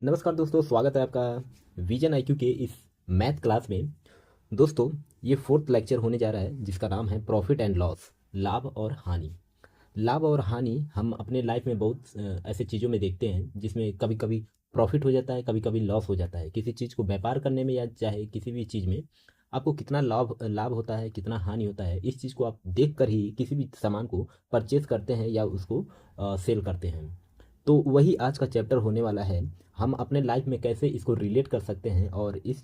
नमस्कार दोस्तों, स्वागत है आपका विजन आईक्यू के इस मैथ क्लास में। दोस्तों, ये फोर्थ लेक्चर होने जा रहा है जिसका नाम है प्रॉफिट एंड लॉस, लाभ और हानि। लाभ और हानि हम अपने लाइफ में बहुत ऐसे चीज़ों में देखते हैं जिसमें कभी कभी प्रॉफिट हो जाता है, कभी कभी लॉस हो जाता है। किसी चीज़ को व्यापार करने में या चाहे किसी भी चीज़ में आपको कितना लाभ लाभ होता है, कितना हानि होता है, इस चीज़ को आप देख कर ही किसी भी सामान को परचेज करते हैं या उसको सेल करते हैं। तो वही आज का चैप्टर होने वाला है। हम अपने लाइफ में कैसे इसको रिलेट कर सकते हैं और इस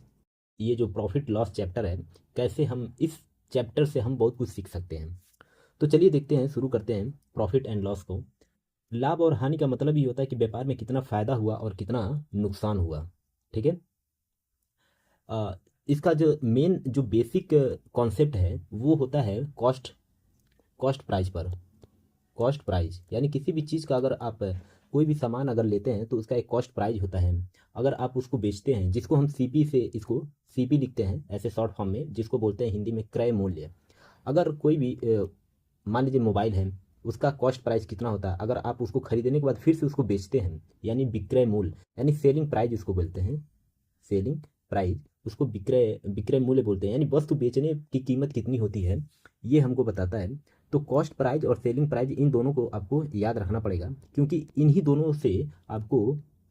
ये जो प्रॉफिट लॉस चैप्टर है, कैसे हम इस चैप्टर से हम बहुत कुछ सीख सकते हैं। तो चलिए देखते हैं, शुरू करते हैं प्रॉफिट एंड लॉस को। लाभ और हानि का मतलब ये होता है कि व्यापार में कितना फायदा हुआ और कितना नुकसान हुआ। ठीक है। इसका जो मेन जो बेसिक कॉन्सेप्ट है वो होता है कॉस्ट कॉस्ट प्राइस पर। कॉस्ट प्राइस यानी किसी भी चीज़ का अगर आप कोई भी सामान अगर लेते हैं तो उसका एक कॉस्ट प्राइस होता है। अगर आप उसको बेचते हैं, जिसको हम सीपी से इसको सीपी लिखते हैं ऐसे शॉर्ट फॉर्म में, जिसको बोलते हैं हिंदी में क्रय मूल्य। अगर कोई भी मान लीजिए मोबाइल है, उसका कॉस्ट प्राइस कितना होता है, अगर आप उसको खरीदने के बाद फिर से उसको बेचते हैं, यानी विक्रय मूल्य, यानी सेलिंग प्राइस उसको बोलते हैं। सेलिंग प्राइस, उसको विक्रय विक्रय मूल्य बोलते हैं, यानी वस्तु बेचने की कीमत कितनी होती है ये हमको बताता है। तो कॉस्ट प्राइस और सेलिंग प्राइस, इन दोनों को आपको याद रखना पड़ेगा, क्योंकि इन्हीं दोनों से आपको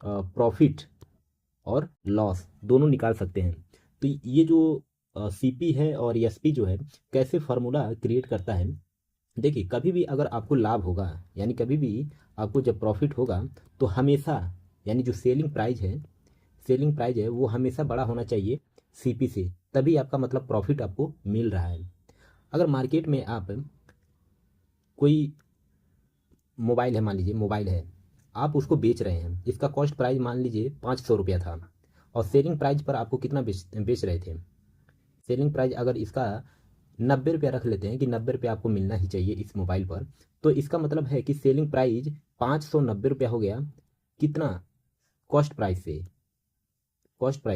प्रॉफिट और लॉस दोनों निकाल सकते हैं। तो ये जो सीपी है और एसपी जो है, कैसे फार्मूला क्रिएट करता है। देखिए, कभी भी अगर आपको लाभ होगा, यानी कभी भी आपको जब प्रॉफिट होगा, तो हमेशा, यानी जो सेलिंग प्राइस है वो हमेशा बड़ा होना चाहिए सीपी से, तभी आपका मतलब प्रॉफिट आपको मिल रहा है। अगर मार्केट में आप कोई मोबाइल है, मान लीजिए मोबाइल है, आप उसको बेच रहे हैं, इसका कॉस्ट प्राइस मान लीजिए 500 रुपया था, और सेलिंग प्राइस पर आपको कितना बेच रहे थे। सेलिंग प्राइस अगर इसका 90 रुपया रख लेते हैं कि 90 रुपया आपको मिलना ही चाहिए इस मोबाइल पर, तो इसका मतलब है कि सेलिंग प्राइस 590 रुपया हो गया। कितना? कॉस्ट प्राइस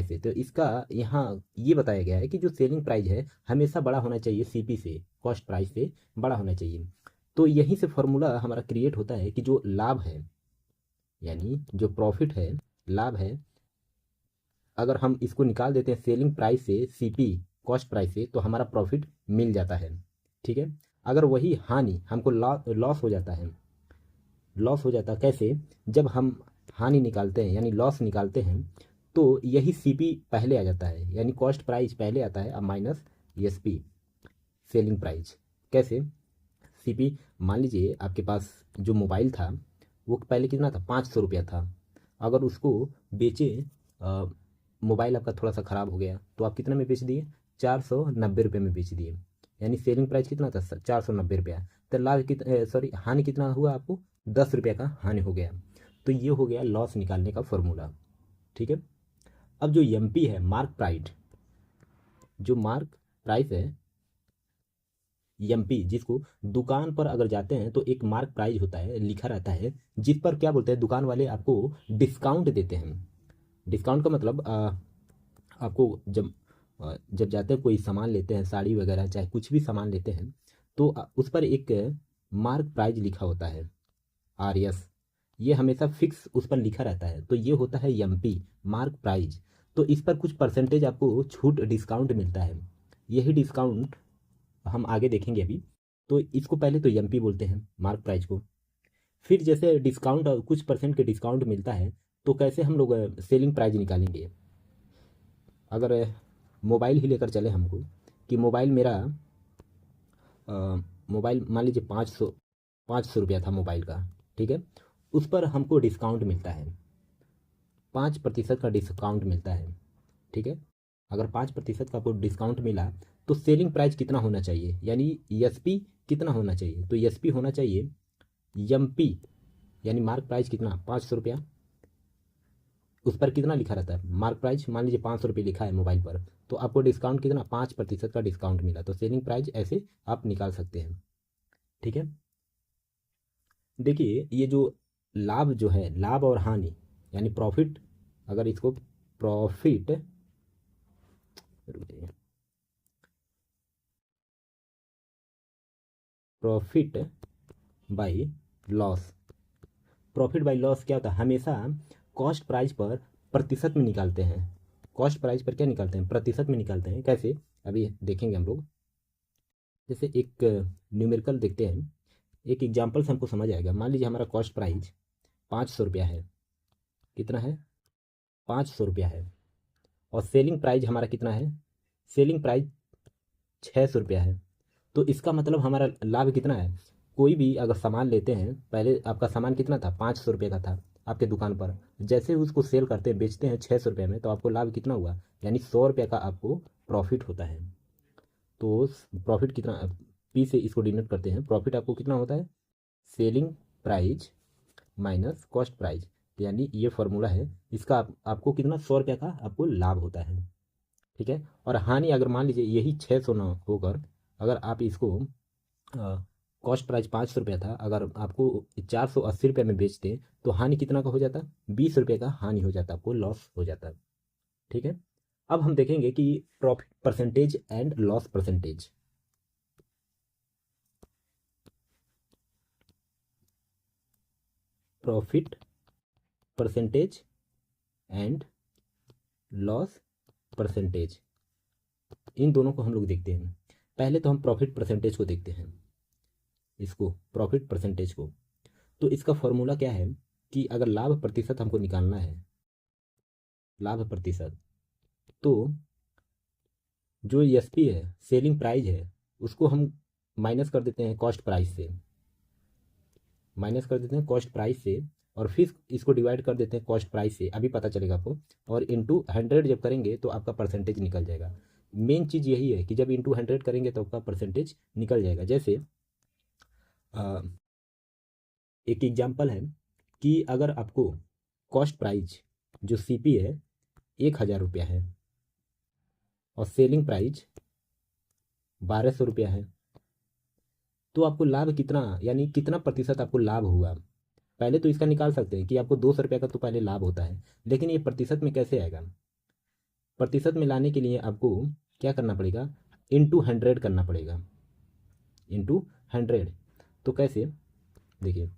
से तो इसका यहाँ ये बताया गया है कि जो सेलिंग प्राइस है हमेशा बड़ा होना चाहिए सीपी से, कॉस्ट प्राइस से बड़ा होना चाहिए। तो यहीं से फॉर्मूला हमारा क्रिएट होता है कि जो लाभ है, यानी जो प्रॉफिट है, लाभ है, अगर हम इसको निकाल देते हैं सेलिंग प्राइस से सीपी कॉस्ट प्राइस से, तो हमारा प्रॉफिट मिल जाता है। ठीक है। अगर वही हानि हमको लॉस हो जाता है, लॉस हो जाता कैसे? जब हम हानि निकालते हैं यानी लॉस निकालते हैं, तो यही सीपी पहले आ जाता है, यानी कॉस्ट प्राइस पहले आता है, अब माइनस एसपी सेलिंग प्राइस। कैसे? सीपी, मान लीजिए आपके पास जो मोबाइल था वो पहले कितना था, 500 रुपया था। अगर उसको बेचे, मोबाइल आपका थोड़ा सा ख़राब हो गया, तो आप कितना में बेच दिए? 490 रुपये में बेच दिए, यानी सेलिंग प्राइस कितना था? 490 रुपया। तो लाभ सॉरी, हानि कितना हुआ आपको? 10 रुपया का हानि हो गया। तो ये हो गया लॉस निकालने का फॉर्मूला। ठीक है। अब जो एमपी है, मार्क प्राइस, जो मार्क प्राइस है एमपी, जिसको दुकान पर अगर जाते हैं तो एक मार्क प्राइस होता है, लिखा रहता है, जिस पर क्या बोलते हैं, दुकान वाले आपको डिस्काउंट देते हैं। डिस्काउंट का मतलब आपको जब जाते हैं कोई सामान लेते हैं, साड़ी वगैरह चाहे कुछ भी सामान लेते हैं, तो उस पर एक मार्क प्राइस लिखा होता है, आर एस। ये हमेशा फिक्स उस पर लिखा रहता है, तो ये होता है एमपी, मार्क प्राइस। तो इस पर कुछ परसेंटेज आपको छूट, डिस्काउंट मिलता है। यही डिस्काउंट हम आगे देखेंगे अभी। तो इसको पहले तो एमपी बोलते हैं, मार्क प्राइस को। फिर जैसे डिस्काउंट, कुछ परसेंट के डिस्काउंट मिलता है, तो कैसे हम लोग सेलिंग प्राइस निकालेंगे। अगर मोबाइल ही लेकर चले हमको, कि मोबाइल मेरा मोबाइल मान लीजिए 500 रुपया था मोबाइल का। ठीक है। उस पर हमको डिस्काउंट मिलता है, 5% का डिस्काउंट मिलता है। ठीक है। अगर 5% का आपको डिस्काउंट मिला, तो सेलिंग प्राइस कितना होना चाहिए, यानी एसपी कितना होना चाहिए? तो एसपी होना चाहिए एमपी, यानी मार्क प्राइस कितना, 500 रुपया। उस पर कितना लिखा रहता है, मार्क प्राइस मान लीजिए 500 रुपये लिखा है मोबाइल पर, तो आपको डिस्काउंट कितना, 5% का डिस्काउंट मिला, तो सेलिंग प्राइस ऐसे आप निकाल सकते हैं। ठीक है। देखिए, ये जो लाभ जो है, लाभ और हानि, यानी प्रॉफिट, अगर इसको profit profit by loss, profit by loss क्या होता है? हमेशा कॉस्ट प्राइस पर प्रतिशत में निकालते हैं। कॉस्ट प्राइस पर क्या निकालते हैं, प्रतिशत में निकालते हैं। कैसे, अभी देखेंगे हम लोग। जैसे एक न्यूमेरिकल देखते हैं, एक एग्जाम्पल से हमको समझ आएगा। मान लीजिए हमारा कॉस्ट प्राइस 500 रुपया है। कितना है, 500 रुपया है। और सेलिंग प्राइस हमारा कितना है, सेलिंग प्राइस 600 रुपया है। तो इसका मतलब हमारा लाभ कितना है। कोई भी अगर सामान लेते हैं, पहले आपका सामान कितना था, 500 रुपये का था आपके दुकान पर। जैसे ही उसको सेल करते हैं, बेचते हैं 600 रुपये में, तो आपको लाभ कितना हुआ, यानी 100 रुपये का आपको प्रॉफिट होता है। तो प्रॉफिट कितना, पी से इसको डिनोट करते हैं, प्रॉफिट आपको कितना होता है, selling price minus cost price. यानी ये फॉर्मूला है इसका, आपको कितना, 100 रुपये का आपको लाभ होता है। ठीक है। और हानि अगर मान लीजिए यही 600 ना होकर, अगर आप इसको कॉस्ट प्राइस 500 रुपया था, अगर आपको 480 रुपये में बेचते तो हानि कितना का हो जाता, 20 रुपये का हानि हो जाता, आपको लॉस हो जाता। ठीक है। अब हम देखेंगे कि profit percentage and loss percentage. Profit percentage and loss percentage, इन दोनों को हम लोग देखते हैं। पहले तो हम प्रॉफिट परसेंटेज को देखते हैं, इसको प्रॉफिट परसेंटेज को। तो इसका फॉर्मूला क्या है कि अगर लाभ प्रतिशत हमको निकालना है, लाभ प्रतिशत, तो जो एसपी है, सेलिंग प्राइस है, उसको हम माइनस कर देते हैं कॉस्ट प्राइस से, माइनस कर देते हैं कॉस्ट प्राइस से, और फिर इसको डिवाइड कर देते हैं कॉस्ट प्राइस से, अभी पता चलेगा आपको। और इंटू 100 जब करेंगे तो आपका परसेंटेज निकल जाएगा। मेन चीज़ यही है कि जब इंटू 100 करेंगे तो आपका परसेंटेज निकल जाएगा। जैसे एक एग्जांपल है कि अगर आपको कॉस्ट प्राइस जो सीपी है 1000 रुपया है, और सेलिंग प्राइस 1200 रुपया है, तो आपको लाभ कितना, यानी कितना प्रतिशत आपको लाभ हुआ। पहले तो इसका निकाल सकते हैं कि आपको 200 रुपया का तो पहले लाभ होता है, लेकिन ये प्रतिशत में कैसे आएगा। प्रतिशत में लाने के लिए आपको क्या करना पड़ेगा, इंटू 100 करना पड़ेगा, इंटू 100। तो कैसे, देखिए,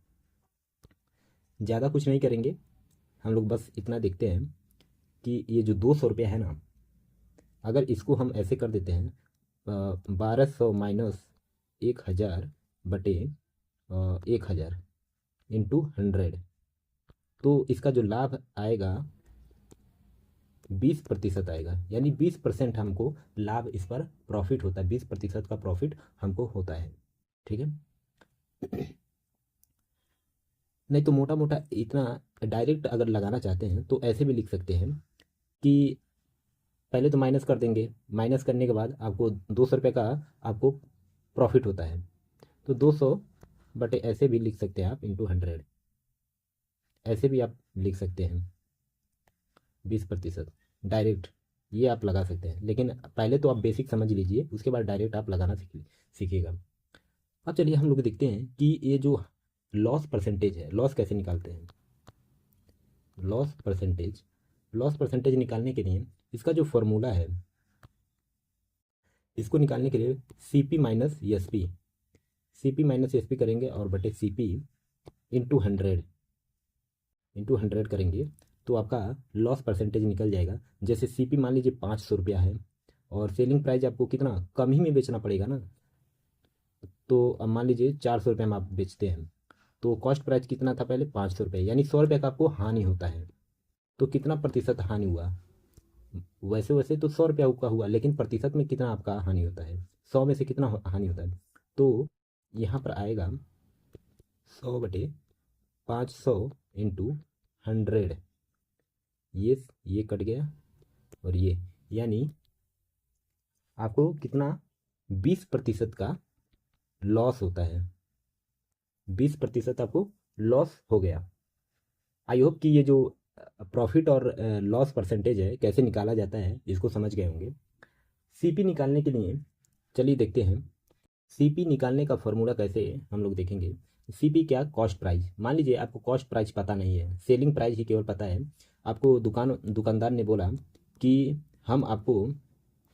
ज़्यादा कुछ नहीं करेंगे हम लोग, बस इतना देखते हैं कि ये जो 200 रुपया है ना, अगर इसको हम ऐसे कर देते हैं 1200 माइनस 1000 बटे 1000 इंटू 100, तो इसका जो लाभ आएगा 20% आएगा, यानी 20% हमको लाभ इस पर प्रॉफिट होता है, 20% का प्रॉफिट हमको होता है। ठीक है। नहीं तो मोटा मोटा इतना डायरेक्ट अगर लगाना चाहते हैं तो ऐसे भी लिख सकते हैं कि पहले तो माइनस कर देंगे, माइनस करने के बाद आपको 200 रुपये का आपको प्रॉफिट होता है, तो 200 बटे ऐसे भी लिख सकते हैं आप, इंटू 100, ऐसे भी आप लिख सकते हैं 20% डायरेक्ट, ये आप लगा सकते हैं। लेकिन पहले तो आप बेसिक समझ लीजिए, उसके बाद डायरेक्ट आप लगाना सीखिएगा। अब चलिए हम लोग देखते हैं कि ये जो लॉस परसेंटेज है, लॉस कैसे निकालते हैं। लॉस परसेंटेज, लॉस परसेंटेज निकालने के लिए इसका जो फॉर्मूला है, इसको निकालने के लिए CP minus SP, CP minus SP करेंगे और बटे सीपी इंटू 100, इंटू 100 करेंगे तो आपका लॉस परसेंटेज निकल जाएगा। जैसे सीपी मान लीजिए 500 रुपया है, और सेलिंग प्राइस आपको कितना कम ही में बेचना पड़ेगा ना, तो अब मान लीजिए 400 रुपये में आप बेचते हैं, तो कॉस्ट प्राइस कितना था पहले, 500 रुपये, यानी 100 रुपये का आपको हानि होता है। तो कितना प्रतिशत हानि हुआ, वैसे वैसे तो 100 रुपया का हुआ, लेकिन प्रतिशत में कितना आपका हानि होता है, 100 में से कितना हानि होता है। तो यहाँ पर आएगा 100/500 इंटू 100, ये कट गया, और ये, यानी आपको कितना 20% का लॉस होता है, 20% आपको लॉस हो गया। आई होप कि ये जो प्रॉफिट और लॉस परसेंटेज है कैसे निकाला जाता है इसको समझ गए होंगे। सीपी निकालने के लिए चलिए देखते हैं, सीपी निकालने का फॉर्मूला कैसे हम लोग देखेंगे। सीपी क्या, कॉस्ट प्राइस। मान लीजिए आपको कॉस्ट प्राइस पता नहीं है, सेलिंग प्राइस ही केवल पता है। आपको दुकानदार ने बोला कि हम आपको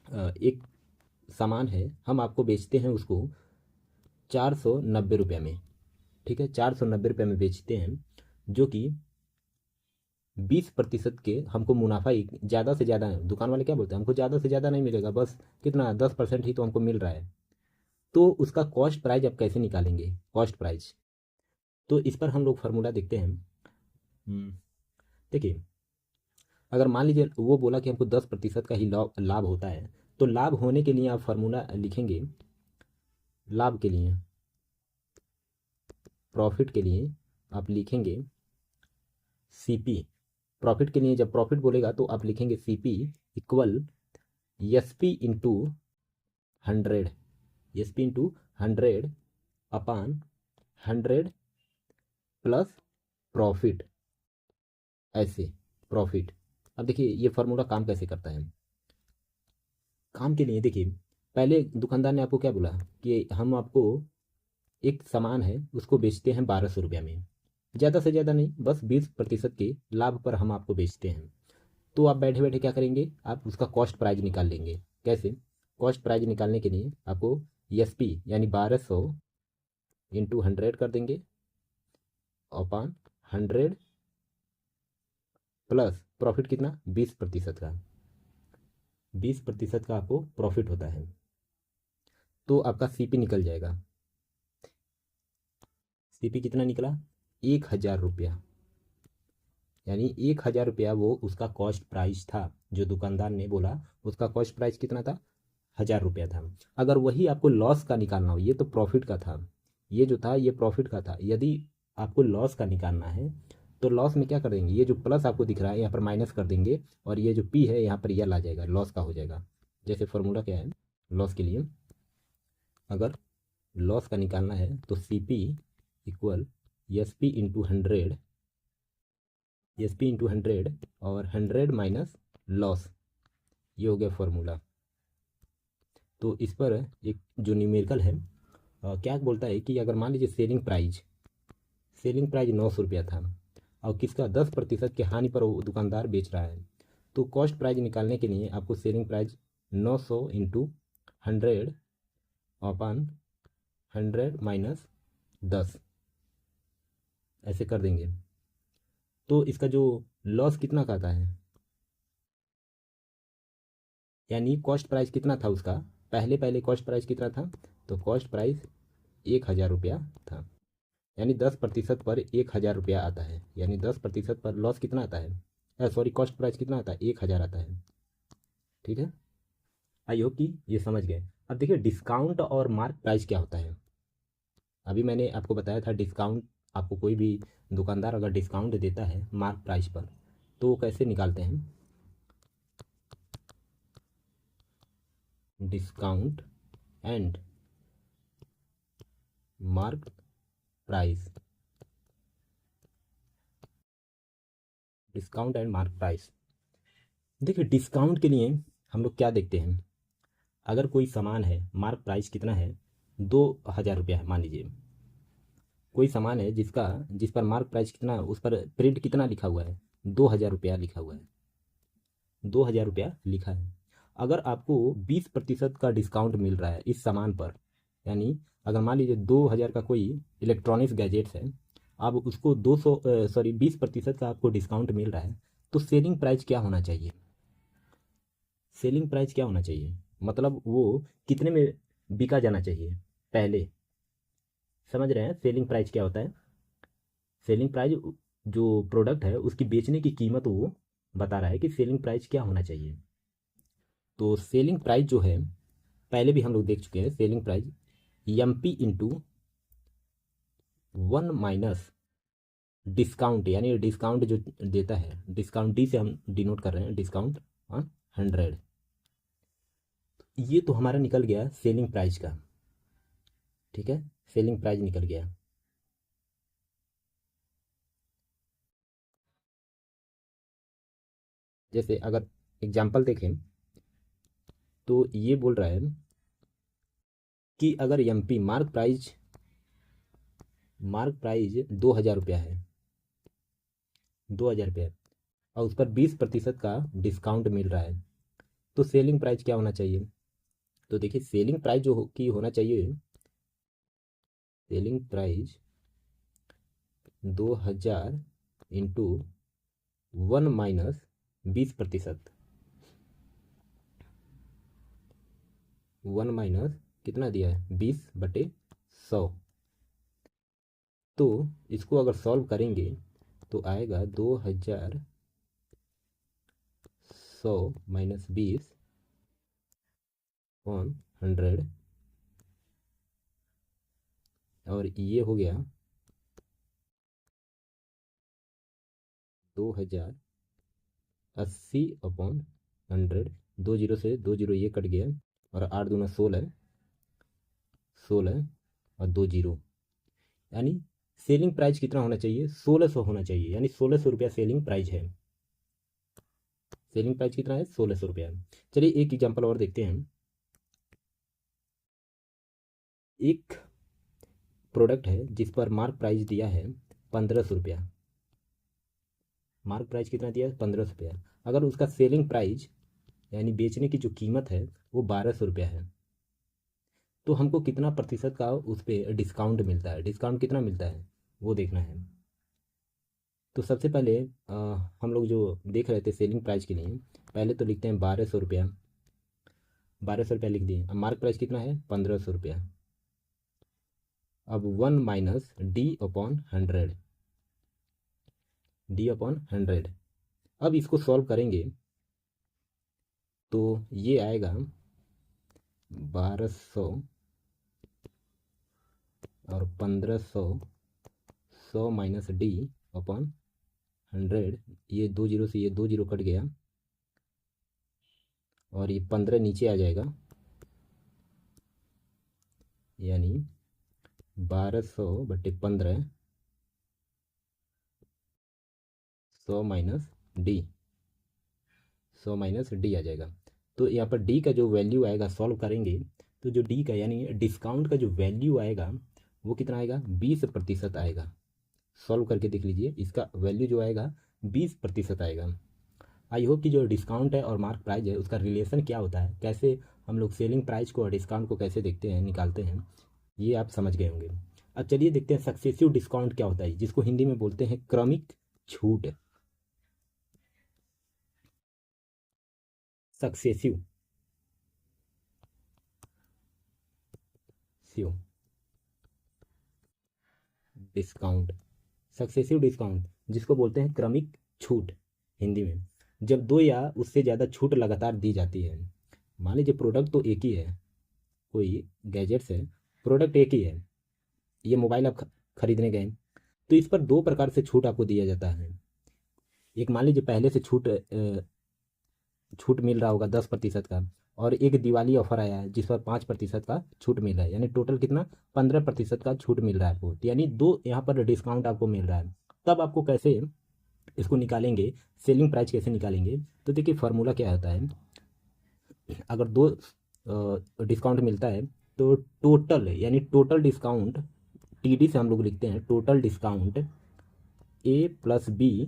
एक सामान है, हम आपको बेचते हैं उसको 490 रुपये में। ठीक है, 490 रुपये में बेचते हैं, जो कि 20% के हमको मुनाफा ही ज़्यादा से ज़्यादा, दुकान वाले क्या बोलते हैं, हमको ज़्यादा से ज़्यादा नहीं मिलेगा, बस कितना 10% ही तो हमको मिल रहा है। तो उसका कॉस्ट प्राइस आप कैसे निकालेंगे, कॉस्ट प्राइस। तो इस पर हम लोग फार्मूला देखते हैं। देखिए, अगर मान लीजिए वो बोला कि हमको 10% का ही लाभ होता है, तो लाभ होने के लिए आप फार्मूला लिखेंगे। लाभ के लिए, प्रॉफिट के लिए आप लिखेंगे सीपी। प्रॉफिट के लिए जब प्रॉफिट बोलेगा तो आप लिखेंगे CP equal SP into 100, SP into 100 अपान 100 प्लस प्रॉफिट, ऐसे प्रॉफिट। अब देखिए ये फार्मूला काम कैसे करता है। काम के लिए देखिए, पहले दुकानदार ने आपको क्या बोला कि हम आपको एक सामान है उसको बेचते हैं 1200 रुपया में, ज़्यादा से ज़्यादा नहीं, बस 20% के लाभ पर हम आपको बेचते हैं। तो आप बैठे बैठे क्या करेंगे, आप उसका कॉस्ट प्राइस निकाल लेंगे। कैसे, कॉस्ट प्राइस निकालने के लिए आपको एसपी यानी 1200 इंटू 100 कर देंगे अपॉन 100 प्लस प्रॉफिट कितना, 20% का, 20% का आपको प्रॉफिट होता है। तो आपका सीपी निकल जाएगा। सीपी कितना निकला, 1000 रुपया, यानी 1000 रुपया वो उसका कॉस्ट प्राइस था। जो दुकानदार ने बोला उसका कॉस्ट प्राइस कितना था, 1000 रुपया था। अगर वही आपको लॉस का निकालना हो, ये तो प्रॉफिट का था, ये जो था ये प्रॉफिट का था, यदि आपको लॉस का निकालना है तो लॉस में क्या कर देंगे, ये जो प्लस आपको दिख रहा है यहाँ पर माइनस कर देंगे, और ये जो पी है यहाँ पर यल आ जाएगा, लॉस का हो जाएगा। जैसे फॉर्मूला क्या है लॉस के लिए, अगर लॉस का निकालना है तो C P equal S P into 100, S P into 100 और 100 माइनस लॉस, ये हो गया फॉर्मूला। तो इस पर एक जो न्यूमेरिकल है क्या बोलता है कि अगर मान लीजिए सेलिंग प्राइस 900 रुपया था और किसका 10% के हानि पर वो दुकानदार बेच रहा है, तो कॉस्ट प्राइस निकालने के लिए आपको selling price 900 into 100 upon 100 minus 10 ऐसे कर देंगे। तो इसका जो लॉस कितना का आता है, यानी कॉस्ट प्राइस कितना था उसका, पहले पहले कॉस्ट प्राइस कितना था, तो कॉस्ट प्राइस 1000 रुपया था, यानी 10% पर 1000 रुपया आता है, यानी 10% पर लॉस कितना आता है, सॉरी कॉस्ट प्राइस कितना आता है, 1000 आता है। ठीक है, आई होप कि ये समझ गए। अब देखिए डिस्काउंट और मार्क प्राइस क्या होता है। अभी मैंने आपको बताया था डिस्काउंट, आपको कोई भी दुकानदार अगर डिस्काउंट देता है मार्क प्राइस पर तो वो कैसे निकालते हैं, discount and mark price, discount and mark price. देखिए डिस्काउंट के लिए हम लोग क्या देखते हैं, अगर कोई सामान है मार्क प्राइस कितना है, 2000 रुपया है मान लीजिए, कोई सामान है जिस पर मार्क प्राइस कितना है, उस पर प्रिंट कितना लिखा हुआ है, 2000 रुपया लिखा हुआ है, 2000 रुपया लिखा है। अगर आपको 20% का डिस्काउंट मिल रहा है इस सामान पर, यानी अगर मान लीजिए 2000 का कोई इलेक्ट्रॉनिक्स गैजेट्स है, आप उसको 20% का आपको डिस्काउंट मिल रहा है, तो सेलिंग प्राइस क्या होना चाहिए, सेलिंग प्राइस क्या होना चाहिए, मतलब वो कितने में बिका जाना चाहिए पहले। समझ रहे हैं सेलिंग प्राइस क्या होता है, सेलिंग प्राइस जो प्रोडक्ट है उसकी बेचने की कीमत वो बता रहा है कि सेलिंग प्राइस क्या होना चाहिए। तो सेलिंग प्राइस जो है पहले भी हम लोग देख चुके हैं, selling price M P into 1 minus discount, यानी डिस्काउंट जो देता है, डिस्काउंट डी से हम डिनोट कर रहे हैं, डिस्काउंट ऑन 100। ये तो हमारा निकल गया सेलिंग प्राइस का। ठीक है, सेलिंग प्राइस निकल गया। जैसे अगर एग्जाम्पल देखें तो ये बोल रहा है कि अगर एम पी मार्क प्राइस 2000 रुपया है, 2000 रुपया, और उस पर 20% का डिस्काउंट मिल रहा है, तो सेलिंग प्राइस क्या होना चाहिए। तो देखिए सेलिंग प्राइस जो की होना चाहिए, selling price 2000 into 1 minus 20%, 1 minus कितना दिया है 20/100। तो इसको अगर सॉल्व करेंगे तो आएगा 2100 माइनस 20/100, और ये हो गया 2080/100। 2 जीरो से 2 जीरो ये कट गया, और 8 दूना 16, 16 और 2 जीरो, यानी सेलिंग प्राइस कितना होना चाहिए 1600 होना चाहिए, यानी 1600 रुपया सेलिंग प्राइस है। सेलिंग प्राइस कितना है 1600 रुपया। चलिए एक एग्जांपल और देखते हैं। एक प्रोडक्ट है जिस पर मार्क प्राइस दिया है 1500 रुपया। मार्क प्राइस कितना दिया है 1500 रुपया। अगर उसका सेलिंग प्राइस यानी बेचने की जो कीमत है वो 1200 रुपया है, तो हमको कितना प्रतिशत का उस पर डिस्काउंट मिलता है, डिस्काउंट कितना मिलता है वो देखना है। तो सबसे पहले हम लोग जो देख रहे थे सेलिंग प्राइस के लिए, पहले तो लिखते हैं 1200 रुपया। 1200 रुपया लिख दिए। अब मार्क प्राइस कितना है 1500 रुपया। अब 1 - D/100, D/100। अब इसको सॉल्व करेंगे तो ये आएगा 1200 और 1500, 100 माइनस D/100। ये 2 जीरो से ये 2 जीरो कट गया, और ये 15 नीचे आ जाएगा, यानी 1200/15, 100 माइनस डी, 100 माइनस डी आ जाएगा। तो यहाँ पर डी का जो वैल्यू आएगा सॉल्व करेंगे तो जो डी का यानी डिस्काउंट का जो वैल्यू आएगा वो कितना आएगा 20% आएगा। सॉल्व करके देख लीजिए, इसका वैल्यू जो आएगा 20% आएगा। आई होप कि जो डिस्काउंट है और मार्क प्राइस है उसका रिलेशन क्या होता है, कैसे हम लोग सेलिंग प्राइस को और डिस्काउंट को कैसे देखते हैं, निकालते हैं, ये आप समझ गए होंगे। अब चलिए देखते हैं सक्सेसिव डिस्काउंट क्या होता है, जिसको हिंदी में बोलते हैं क्रमिक छूट। सक्सेसिव डिस्काउंट, सक्सेसिव डिस्काउंट जिसको बोलते हैं क्रमिक छूट हिंदी में, जब दो या उससे ज़्यादा छूट लगातार दी जाती है। मान लीजिए प्रोडक्ट तो एक ही है, कोई गैजेट्स है, प्रोडक्ट एक ही है, ये मोबाइल आप खरीदने गए तो इस पर दो प्रकार से छूट आपको दिया जाता है। एक मान लीजिए पहले से छूट मिल रहा होगा 10% का, और एक दिवाली ऑफर आया है जिस पर 5% का छूट मिल रहा है, यानी टोटल कितना 15% का छूट मिल रहा है आपको, तो यानी दो यहाँ पर डिस्काउंट आपको मिल रहा है। तब आपको कैसे इसको निकालेंगे, सेलिंग प्राइस कैसे निकालेंगे, तो देखिए फार्मूला क्या होता है। अगर दो डिस्काउंट मिलता है तो टोटल यानी टोटल डिस्काउंट TD से हम लोग लिखते हैं total discount A+B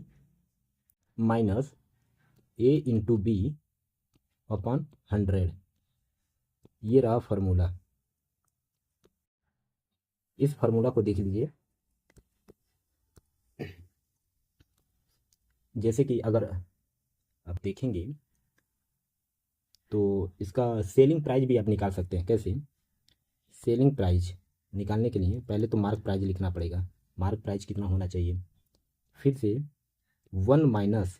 minus A/B/100। ये रहा फार्मूला। इस फार्मूला को देख लीजिए, जैसे कि अगर आप देखेंगे तो इसका सेलिंग प्राइस भी आप निकाल सकते हैं। कैसे सेलिंग प्राइस निकालने के लिए पहले तो मार्क प्राइस लिखना पड़ेगा, मार्क प्राइस कितना होना चाहिए, फिर से 1 माइनस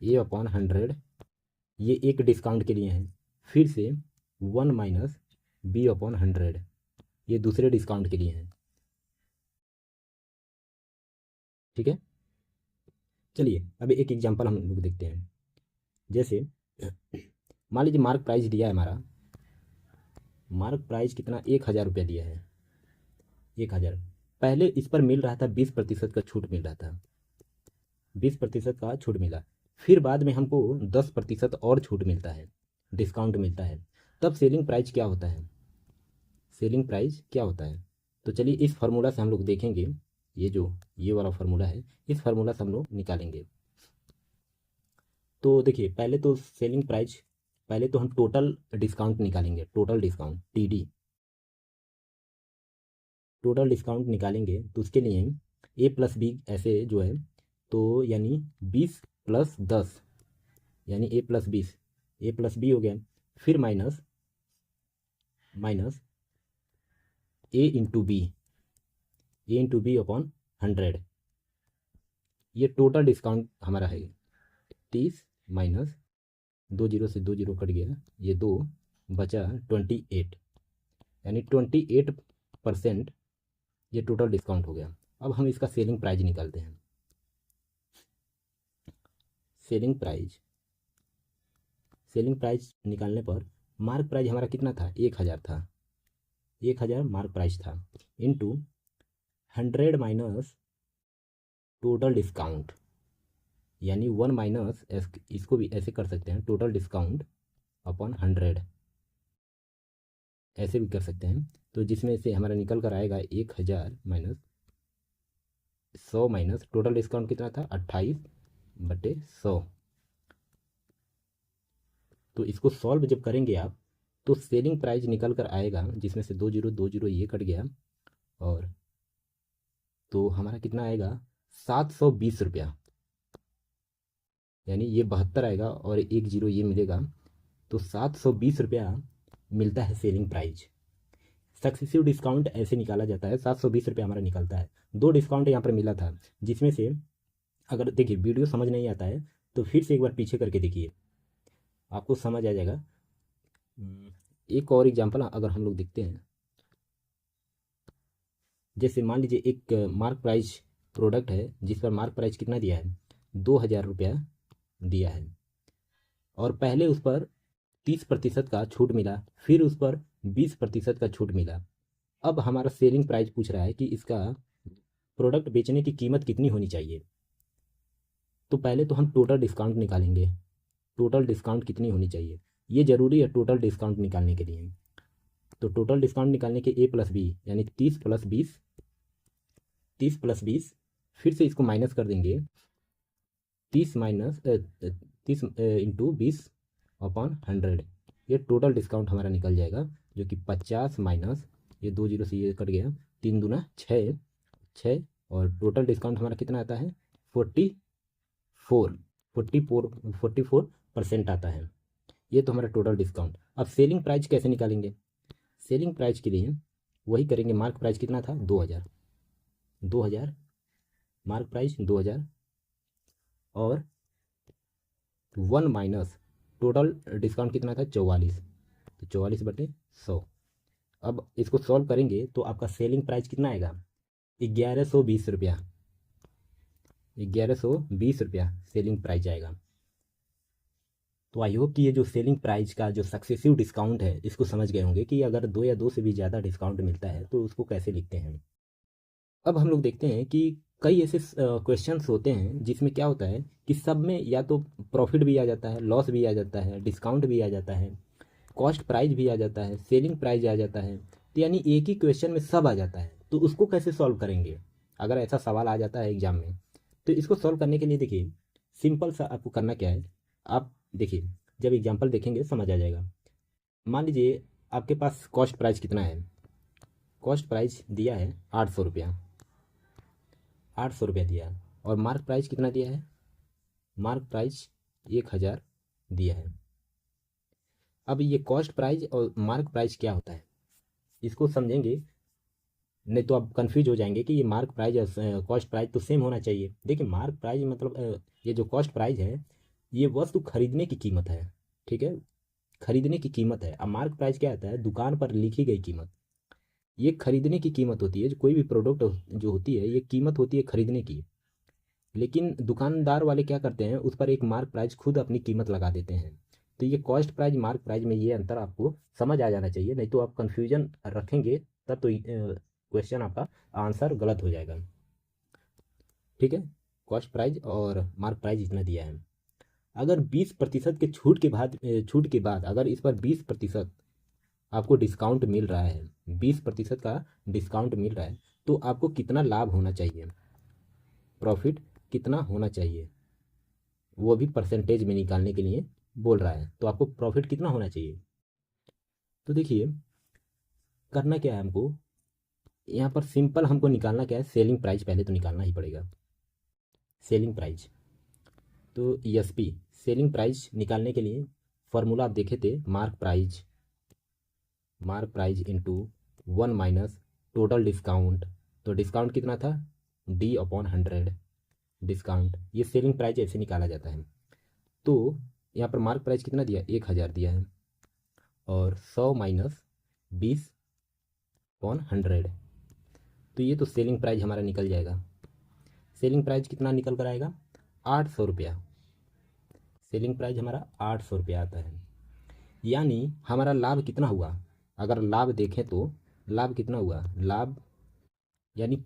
A/100, ये एक डिस्काउंट के लिए है, फिर से 1 माइनस B/100, ये दूसरे डिस्काउंट के लिए है। ठीक है, चलिए अब एक एग्जांपल हम लोग देखते हैं। जैसे मान लीजिए मार्क प्राइस दिया है हमारा, मार्क प्राइस कितना 1000 रुपया दिया है, 1000। पहले इस पर मिल रहा था 20% का छूट मिल रहा था, 20% का छूट मिला, फिर बाद में हमको 10% और छूट मिलता है, डिस्काउंट मिलता है। तब सेलिंग प्राइस क्या होता है, सेलिंग प्राइस क्या होता है, तो चलिए इस फार्मूला से हम लोग देखेंगे। ये वाला फार्मूला है, इस फार्मूला से हम लोग निकालेंगे। तो देखिए पहले तो सेलिंग प्राइस, पहले तो हम टोटल डिस्काउंट निकालेंगे, total discount TD, total discount निकालेंगे तो उसके लिए A+B ऐसे जो है, तो यानी 20 + 10 यानी a + 20, a + b हो गया, फिर माइनस a × b अपॉन 100। ये टोटल डिस्काउंट हमारा है 30 माइनस 2 जीरो से 2 जीरो कट गया, ये 2 बचा 28, यानी 28% ये टोटल डिस्काउंट हो गया। अब हम इसका सेलिंग प्राइस निकालते हैं। सेलिंग प्राइस निकालने पर मार्क प्राइस हमारा कितना था, 1000 था, 1000 मार्क प्राइस था, इनटू 100 माइनस टोटल डिस्काउंट, यानी 1 माइनस, इसको भी ऐसे कर सकते हैं, टोटल डिस्काउंट अपॉन 100, ऐसे भी कर सकते हैं। तो जिसमें से हमारा निकल कर आएगा 1000 माइनस 100 माइनस टोटल डिस्काउंट कितना था 28/100। तो इसको सॉल्व जब करेंगे आप तो सेलिंग प्राइस निकल कर आएगा, जिसमें से 2 जीरो ये कट गया, और तो हमारा कितना आएगा 720 रुपया, यानी ये 72 आएगा और 1 जीरो ये मिलेगा, तो 720 रुपया मिलता है सेलिंग प्राइस। सक्सेसिव डिस्काउंट ऐसे निकाला जाता है, 720 रुपया हमारा निकलता है। 2 डिस्काउंट यहाँ पर मिला था, जिसमें से अगर देखिए वीडियो समझ नहीं आता है तो फिर से एक बार पीछे करके देखिए, आपको समझ आ जाएगा। एक और एग्जांपल अगर हम लोग देखते हैं, जैसे मान लीजिए एक मार्क प्राइस प्रोडक्ट है जिस पर मार्क प्राइस कितना दिया है 2000 रुपया दिया है, और पहले उस पर 30% का छूट मिला, फिर उस पर 20% का छूट मिला। अब हमारा सेलिंग प्राइस पूछ रहा है कि इसका प्रोडक्ट बेचने की कीमत कितनी होनी चाहिए। तो पहले तो हम टोटल डिस्काउंट निकालेंगे, टोटल डिस्काउंट कितनी होनी चाहिए, ये ज़रूरी है टोटल डिस्काउंट निकालने के लिए। तो टोटल डिस्काउंट निकालने के a + b यानी 30 + 20, 30 + 20, फिर से इसको माइनस कर देंगे, 30 माइनस 30 इंटू 20 अपॉन 100, ये टोटल डिस्काउंट हमारा निकल जाएगा, जो कि 50 माइनस ये 2 जीरो से ये कट गया, 3 दूना 6, और टोटल डिस्काउंट हमारा कितना आता है 44% आता है। ये तो हमारा टोटल डिस्काउंट। अब सेलिंग प्राइस कैसे निकालेंगे, सेलिंग प्राइस के लिए वही करेंगे, मार्क प्राइस कितना था 2000, मार्क प्राइस 2000, और 1 माइनस टोटल डिस्काउंट कितना था 44, तो 44/100। अब इसको सॉल्व करेंगे तो आपका सेलिंग प्राइस कितना आएगा 1120 रुपया, 1120 रुपया सेलिंग प्राइस आएगा। तो आई होप कि ये जो सेलिंग प्राइस का जो सक्सेसिव डिस्काउंट है इसको समझ गए होंगे कि अगर 2 या 2 से भी ज़्यादा डिस्काउंट मिलता है तो उसको कैसे लिखते हैं। अब हम लोग देखते हैं कि कई ऐसे क्वेश्चंस होते हैं जिसमें क्या होता है कि सब में या तो प्रॉफिट भी आ जाता है, लॉस भी आ जाता है, डिस्काउंट भी आ जाता है, कॉस्ट प्राइस भी आ जाता है, सेलिंग प्राइस आ जाता है, तो यानी एक ही क्वेश्चन में सब आ जाता है। तो उसको कैसे सॉल्व करेंगे अगर ऐसा सवाल आ जाता है एग्जाम में। तो इसको सॉल्व करने के लिए देखिए सिंपल सा आपको करना क्या है, आप देखिए जब एग्जाम्पल देखेंगे समझ आ जाएगा। मान लीजिए आपके पास कॉस्ट प्राइस कितना है, कॉस्ट प्राइस दिया है 800 रुपया, 800 रुपया दिया है, और मार्क प्राइस कितना दिया है, मार्क प्राइस 1000 दिया है। अब ये कॉस्ट प्राइस और मार्क प्राइस क्या होता है इसको समझेंगे, नहीं तो आप कंफ्यूज हो जाएंगे कि ये मार्क प्राइस और कॉस्ट प्राइस तो सेम होना चाहिए। देखिए मार्क प्राइस मतलब ये जो कॉस्ट प्राइस है ये वस्तु खरीदने की कीमत है, ठीक है, खरीदने की कीमत है। अब मार्क प्राइस क्या होता है, दुकान पर लिखी गई कीमत, ये खरीदने की कीमत होती है। जो कोई भी प्रोडक्ट जो होती है ये कीमत होती है खरीदने की, लेकिन दुकानदार वाले क्या करते हैं उस पर एक मार्क प्राइस खुद अपनी कीमत लगा देते हैं। तो ये कॉस्ट प्राइस मार्क प्राइस में ये अंतर आपको समझ आ जाना चाहिए, नहीं तो आप कन्फ्यूजन रखेंगे तब तो क्वेश्चन आपका आंसर गलत हो जाएगा। ठीक है, कॉस्ट प्राइस और मार्क प्राइस इतना दिया है। अगर 20% के छूट के बाद अगर इस पर 20% आपको डिस्काउंट मिल रहा है, 20% का डिस्काउंट मिल रहा है, तो आपको कितना लाभ होना चाहिए, प्रॉफिट कितना होना चाहिए, वो भी परसेंटेज में निकालने के लिए बोल रहा है। तो आपको प्रॉफिट कितना होना चाहिए, तो देखिए करना क्या है हमको, यहाँ पर सिंपल हमको निकालना क्या है, सेलिंग प्राइस पहले तो निकालना ही पड़ेगा। Selling price. तो ESP सेलिंग प्राइस निकालने के लिए फॉर्मूला आप देखे थे, mark price into 1 minus total discount. तो डिस्काउंट कितना था, D/100 डिस्काउंट। ये सेलिंग प्राइस ऐसे निकाला जाता है। तो यहाँ पर मार्क प्राइस कितना दिया, 1000 दिया है, और 100 माइनस 20/100, तो ये तो सेलिंग प्राइस हमारा निकल जाएगा। सेलिंग प्राइस कितना निकल कर आएगा, 800 रुपया। सेलिंग प्राइस हमारा 800 रुपया आता है। यानी हमारा लाभ कितना हुआ, अगर लाभ देखें तो लाभ कितना हुआ, लाभ यानी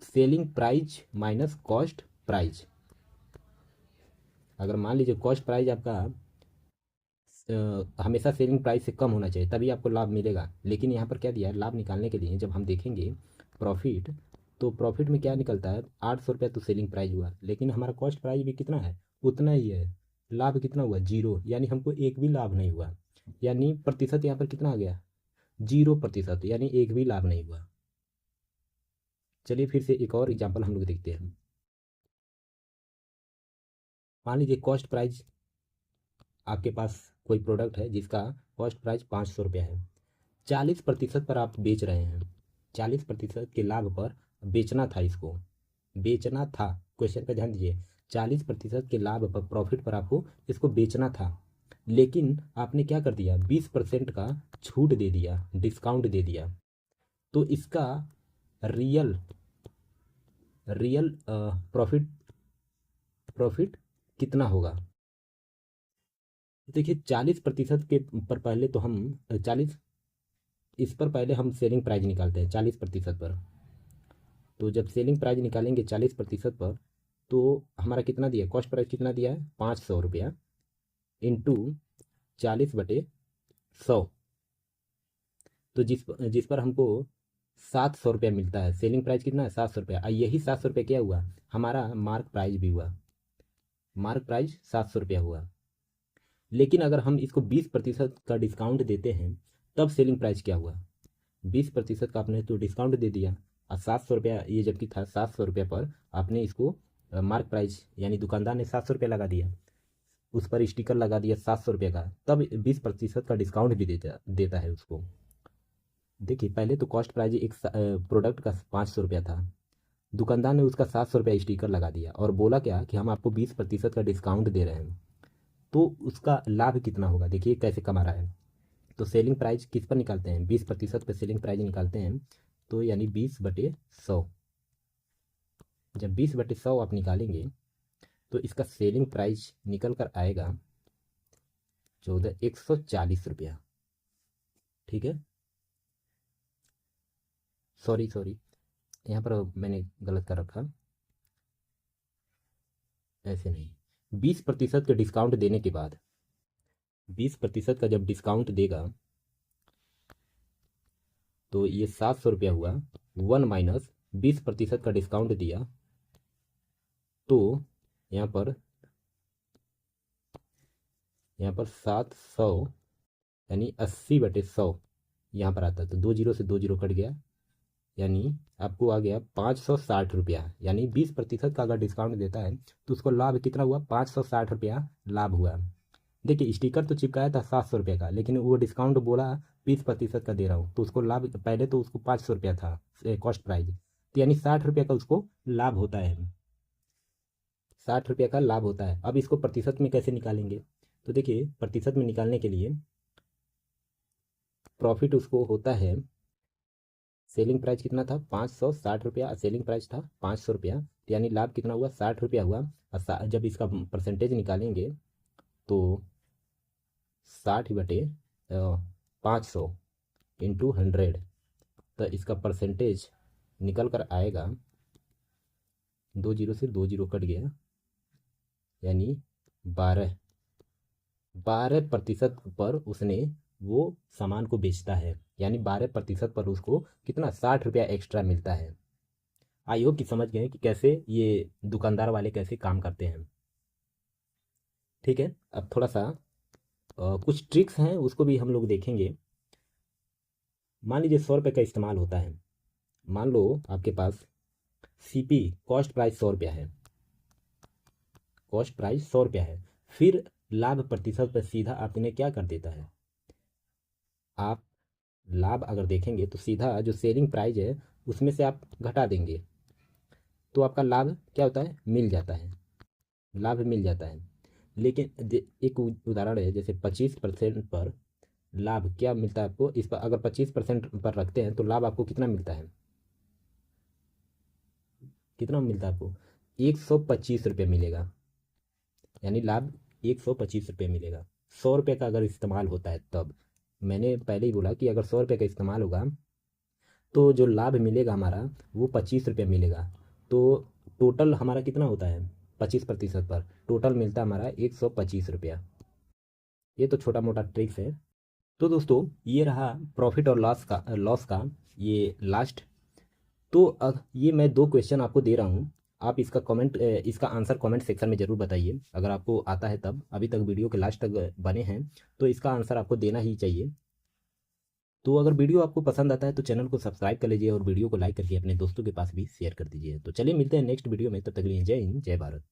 selling price minus cost price. अगर मान लीजिए कॉस्ट प्राइस आपका हमेशा सेलिंग प्राइस से कम होना चाहिए, तभी आपको लाभ मिलेगा। लेकिन यहाँ पर क्या दिया है, लाभ निकालने के लिए जब हम देखेंगे प्रॉफिट, तो प्रॉफिट में क्या निकलता है, 800 रुपया तो सेलिंग प्राइस हुआ, लेकिन हमारा कॉस्ट प्राइस भी कितना है, उतना ही है। लाभ कितना हुआ, 0, यानी हमको एक भी लाभ नहीं हुआ। यानी प्रतिशत यहाँ पर कितना आ गया, 0%, यानी एक भी लाभ नहीं हुआ। चलिए फिर से एक और एग्जाम्पल हम लोग देखते हैं। मान लीजिए कॉस्ट प्राइस, आपके पास कोई प्रोडक्ट है जिसका कॉस्ट प्राइस 500 रुपया है, 40% पर आप बेच रहे हैं, 40% के लाभ पर बेचना था, इसको बेचना था, क्वेश्चन पे ध्यान दीजिए, 40% के लाभ पर, प्रॉफिट पर आपको इसको बेचना था, लेकिन आपने क्या कर दिया, 20% का छूट दे दिया, डिस्काउंट दे दिया। तो इसका रियल प्रॉफिट प्रॉफिट कितना होगा। देखिए 40% के पर पहले तो हम 40, इस पर पहले हम सेलिंग प्राइस निकालते हैं 40% पर। तो जब सेलिंग प्राइस निकालेंगे 40% पर, तो हमारा कितना दिया, कॉस्ट प्राइस कितना दिया है, 500 रुपया, इंटू 40/100। तो जिस पर हमको 700 रुपया मिलता है, सेलिंग प्राइस कितना है, 700 रुपया। यही 700 रुपया क्या हुआ, हमारा मार्क प्राइस भी हुआ, मार्क प्राइस 700 रुपया हुआ। लेकिन अगर हम इसको 20% का डिस्काउंट देते हैं, तब सेलिंग प्राइस क्या हुआ, 20% का आपने तो डिस्काउंट दे दिया, और 700 रुपया ये जबकि था, 700 रुपया पर आपने इसको मार्क प्राइस, यानी दुकानदार ने 700 रुपया लगा दिया, उस पर स्टिकर लगा दिया 700 रुपये का, तब 20% का डिस्काउंट भी देता है उसको। देखिए पहले तो कॉस्ट प्राइस एक प्रोडक्ट का 500 रुपया था, दुकानदार ने उसका 700 रुपया स्टिकर लगा दिया और बोला क्या कि हम आपको 20% का डिस्काउंट दे रहे हैं, तो उसका लाभ कितना होगा, देखिए कैसे कमा रहा है। तो सेलिंग प्राइस किस पर निकालते हैं, 20% पर सेलिंग प्राइस निकालते हैं, तो यानी 20/100। जब 20/100 आप निकालेंगे तो इसका सेलिंग प्राइस निकल कर आएगा 14140 रुपया। ठीक है, सॉरी यहाँ पर मैंने गलत कर रखा, ऐसे नहीं। 20% के डिस्काउंट देने के बाद, 20% का जब डिस्काउंट देगा तो ये 700 रुपया हुआ, 1 माइनस 20% का डिस्काउंट दिया, तो यहाँ पर 700 यानी 80/100 यहाँ पर आता है, तो 2 जीरो से 2 जीरो कट गया, यानी आपको आ गया 560 रुपया। यानी 20% का अगर डिस्काउंट देता है तो उसको लाभ कितना हुआ, 560 रुपया लाभ हुआ। देखिए स्टिकर तो चिपकाया था 700 रुपये का, लेकिन वो डिस्काउंट बोला 20% का दे रहा हूँ, तो उसको लाभ, पहले तो उसको 500 रुपया था कॉस्ट प्राइस, तो यानी 60 रुपये का उसको लाभ होता है, 60 रुपये का लाभ होता है। अब इसको प्रतिशत में कैसे निकालेंगे, तो देखिए प्रतिशत में निकालने के लिए प्रॉफिट उसको होता है, सेलिंग प्राइस कितना था, 560 रुपया, सेलिंग प्राइस था 500 रुपया, तो यानी लाभ कितना हुआ, 60 रुपया हुआ। और जब इसका परसेंटेज निकालेंगे तो 60/500 इंटू 100, तो इसका परसेंटेज निकल कर आएगा, 2 जीरो से 2 जीरो कट गया, यानी 12% पर उसने वो सामान को बेचता है, यानी 12% पर उसको कितना, 60 रुपया एक्स्ट्रा मिलता है। आई होप कि समझ गए कि कैसे ये दुकानदार वाले कैसे काम करते हैं। ठीक है, अब थोड़ा सा कुछ ट्रिक्स हैं उसको भी हम लोग देखेंगे। मान लीजिए 100 रुपये का इस्तेमाल होता है, मान लो आपके पास CP कॉस्ट प्राइस 100 रुपया है, कॉस्ट प्राइस 100 रुपया है। फिर लाभ प्रतिशत पर सीधा आपने क्या कर देता है, आप लाभ अगर देखेंगे तो सीधा जो सेलिंग प्राइस है उसमें से आप घटा देंगे, तो आपका लाभ क्या होता है, मिल जाता है, लाभ मिल जाता है। लेकिन एक उदाहरण है, जैसे 25% पर लाभ क्या मिलता है आपको, इस पर अगर 25% पर रखते हैं तो लाभ आपको कितना मिलता है, कितना मिलता है आपको, 125 रुपये मिलेगा, यानी लाभ 125 रुपये मिलेगा। 100 रुपये का अगर इस्तेमाल होता है तब, मैंने पहले ही बोला कि अगर 100 रुपये का इस्तेमाल होगा तो जो लाभ मिलेगा हमारा वो 25 रुपये मिलेगा। तो टोटल हमारा कितना होता है, 25% पर टोटल मिलता है हमारा 125 रुपया। ये तो छोटा मोटा ट्रिक्स है। तो दोस्तों ये रहा प्रॉफिट और लॉस का ये लास्ट। तो ये मैं 2 क्वेश्चन आपको दे रहा हूँ, आप इसका आंसर कमेंट सेक्शन में ज़रूर बताइए, अगर आपको आता है तब, अभी तक वीडियो के लास्ट तक बने हैं तो इसका आंसर आपको देना ही चाहिए। तो अगर वीडियो आपको पसंद आता है तो चैनल को सब्सक्राइब कर लीजिए और वीडियो को लाइक करके अपने दोस्तों के पास भी शेयर कर दीजिए। तो चलिए मिलते हैं नेक्स्ट वीडियो में, तब तक के लिए जय हिंद जय भारत।